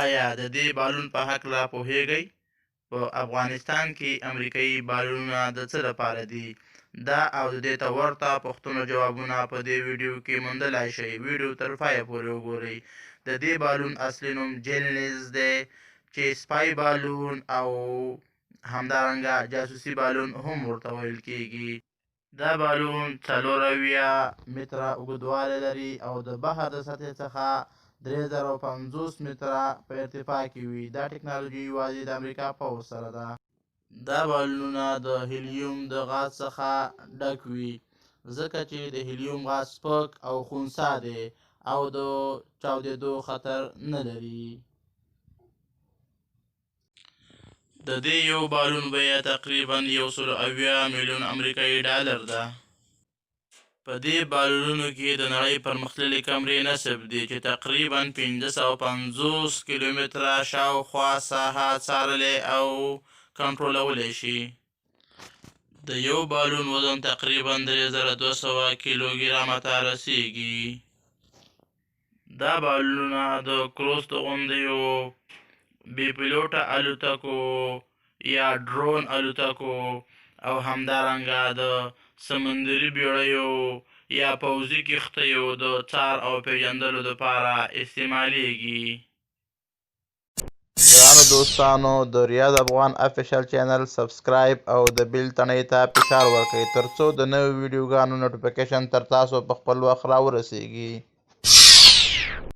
آیا د دې بالون په هکله پوهیږئ؟ په افغانستان کې امریکایي بالونونه د څه لپاره دي؟ دا او د دې ته ورته پوښتنو جوابونه په دې ویډیو کې موندلای شئ. ویډیو تر پایه پورې وګورئ. د دې بالون اصلي نوم جینیز دی چې سپای بالون او همدارنګه جاسوسي بالون هم ورته ویل کېږي. دا بالون 480 متره اوږدوالی لري او د بحر د سطحې څخه 3050 متره په ارتفاع کې وي. دا ټکنالوژي یوازې د امریکا پوځ سره ده. دا بالونونه د هیلیوم د غاز څخه ډک وي، ځکه چې د هیلیوم غاز سپک او خنثی دی او د چاودېدو خطر نه لري. د دې یو بالون بیه تقریبا 170 میلیون امریکایي ډالر ده. په دې بالونونو کې د نړۍ پرمختللي کمرې نصب دي چې تقریبا 550 کیلومتره شاوخوا ساحه څارلی او کنټرولولی شي. د یو بالون وزن تقریبا 3200 کیلوګرامه ته رسیږي. دا بالونونه د کروز د غوندیو بې پیلوټه الوتکو یا ډرون الوتکو او همدارنګه د سمندري بیړیو یا پوځي کښتیو د څار او پیژندلو دپاره استعمالیږي. ګرانو دوستانو، د ریاض افغان افیشل چینل سبسکرایب او د بیل تڼۍ ته فشار ورکړئ ترڅو د نویو ویډیوګانو نوټیفیکیشن تر تاسو په خپل وخت راورسیږي.